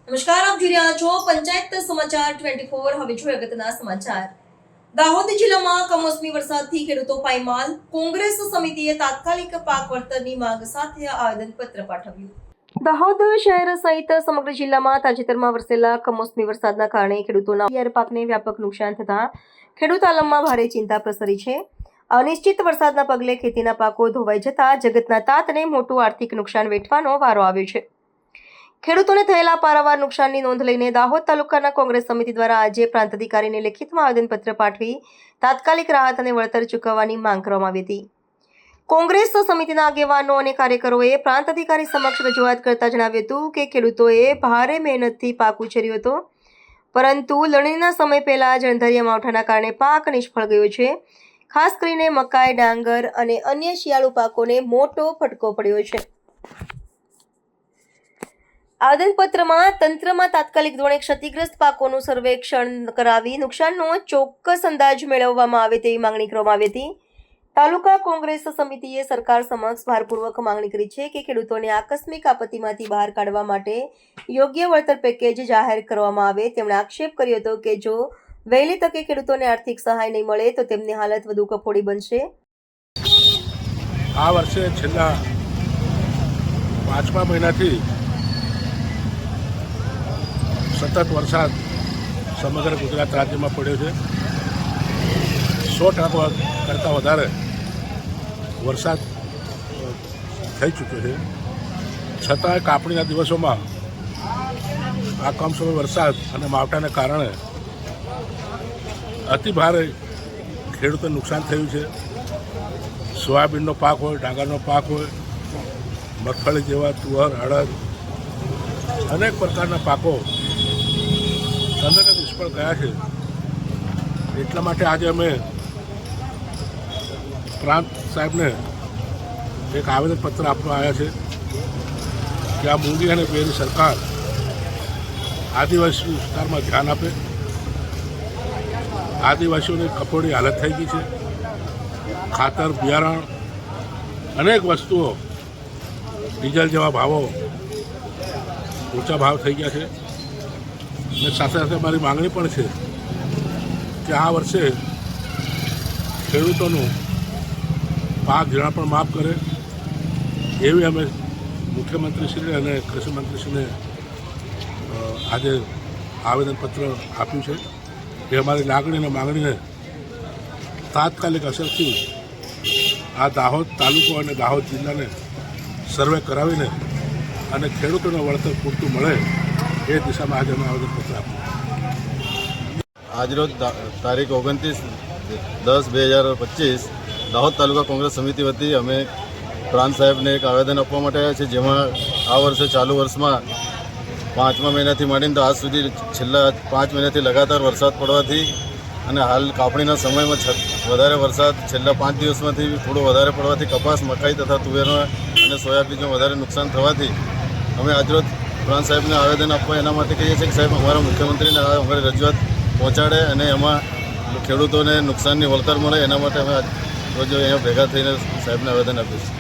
નમસ્કાર, આપ જોઈ રહ્યા છો પંચાયત સમાચાર 24। હવે જોઈએ અગત્યના સમાચાર। દાહોદ જિલ્લામાં કમોસમી વરસાદથી ખેડૂતો પાયમાલ। કોંગ્રેસ સમિતિએ તાત્કાલિક પાક વળતરની માંગ સાથે આવેદનપત્ર પાઠવ્યું। દાહોદ શહેર સહિત સમગ્ર જિલ્લામાં તાજેતરમાં વરસેલા કમોસમી વરસાદના કારણે ખેડૂતોના પિયર પાકને વ્યાપક નુકસાન થતા ખેડૂત આલમમાં ભારે ચિંતા પ્રસરી છે। અનિશ્ચિત વરસાદના પગલે ખેતીના પાકો ધોવાઈ જતા જગતના તાતને મોટું આર્થિક નુકસાન વેઠવાનો વારો આવ્યો છે। ખેડૂતોને થયેલા પારાવાર નુકસાનની નોંધ લઈને દાહોદ તાલુકાના કોંગ્રેસ સમિતિ દ્વારા આજે પ્રાંત અધિકારીને લેખિતમાં આવેદનપત્ર પાઠવી તાત્કાલિક રાહત અને વળતર ચૂકવવાની માંગ કરવામાં આવી હતી। કોંગ્રેસ સમિતિના આગેવાનો અને કાર્યકરોએ પ્રાંત અધિકારી સમક્ષ રજૂઆત કરતા જણાવ્યું હતું કે ખેડૂતોએ ભારે મહેનતથી પાક ઉછેર્યો હતો, પરંતુ લણણીના સમય પહેલા જળધરિયા માવઠાના કારણે પાક નિષ્ફળ ગયો છે। ખાસ કરીને મકાઈ, ડાંગર અને અન્ય શિયાળુ પાકોને મોટો ફટકો પડ્યો છે। આવેદનપત્રમાં તંત્રમાં તાત્કાલિક ધોરણે ક્ષતિગ્રસ્ત પાકોનું સર્વેક્ષણ કરાવી નુકસાનનો ચોક્કસ અંદાજ મેળવવામાં આવે તેવી માંગણી કરવામાં આવી હતી। તાલુકા કોંગ્રેસ સમિતિએ સરકાર સમક્ષ ભારપૂર્વક માંગણી કરી છે કે ખેડૂતોને આકસ્મિક આપત્તિમાંથી બહાર કાઢવા માટે યોગ્ય વળતર પેકેજ જાહેર કરવામાં આવે। તેમણે આક્ષેપ કર્યો હતો કે જો વહેલી તકે ખેડૂતોને આર્થિક સહાય નહીં મળે તો તેમની હાલત વધુ કફોડી બનશે। આ વર્ષે છેલ્લા 5મા મહિનાથી સતત વરસાદ સમગ્ર ગુજરાત રાજ્યમાં પડ્યો છે। 100% કરતાં વધારે વરસાદ થઈ ચૂક્યો છે, છતાંય કાપણીના દિવસોમાં આ કમોસમી વરસાદ અને માવઠાને કારણે અતિ ભારે ખેડૂતોને નુકસાન થયું છે। સોયાબીનનો પાક હોય, ડાંગરનો પાક હોય, મગફળી જેવા, તુવર, અડદ, અનેક પ્રકારના પાકો તંત્રને નિષ્ફળ ગયા છે। એટલા માટે આજે અમે પ્રાંત સાહેબને એક આવેદનપત્ર આપવા આવ્યા છે કે આ મોદી અને બેની સરકાર આદિવાસી વિસ્તારમાં ધ્યાન આપે। આદિવાસીઓની કફોડી હાલત થઈ ગઈ છે। ખાતર, બિયારણ, અનેક વસ્તુઓ, ડીઝલ જેવા ભાવો ઊંચા ભાવ થઈ ગયા છે। અને સાથે સાથે મારી માંગણી પણ છે કે આ વર્ષે ખેડૂતોનું પાક ધિરાણ પણ માફ કરે એવી અમે મુખ્યમંત્રીશ્રી અને કૃષિમંત્રીશ્રીને આજે આવેદનપત્ર આપ્યું છે કે અમારી લાગણી અને માંગણીને તાત્કાલિક અસરથી આ દાહોદ તાલુકો અને દાહોદ જિલ્લાને સર્વે કરાવીને અને ખેડૂતોને વળતર પૂરતું મળે એ દિશામાં આજે અમે આવેદનપત્ર આપ્યું। આજરોજ તારીખ 29/10/2025 દાહોદ તાલુકા કોંગ્રેસ સમિતિ વતી અમે પ્રાંત સાહેબને એક આવેદન આપવા માટે આવ્યા છે, જેમાં આ વર્ષે ચાલુ વર્ષમાં 5મા મહિનાથી માંડીને તો આજ સુધી છેલ્લા 5 મહિનાથી લગાતાર વરસાદ પડવાથી અને હાલ કાપણીના સમયમાં વધારે વરસાદ છેલ્લા 5 દિવસમાંથી થોડો વધારે પડવાથી કપાસ, મકાઈ તથા તુવેરના અને સોયાબીનમાં વધારે નુકસાન થવાથી અમે આજરોજ પ્રાંત સાહેબને આવેદન આપવા એના માટે કહીએ છીએ કે સાહેબ અમારા મુખ્યમંત્રીને અમારી રજૂઆત પહોંચાડે અને એમાં ખેડૂતોને નુકસાનની વળતર મળે, એના માટે અમે રોજ અહીંયા ભેગા થઈને સાહેબને આવેદન આપીએ છીએ।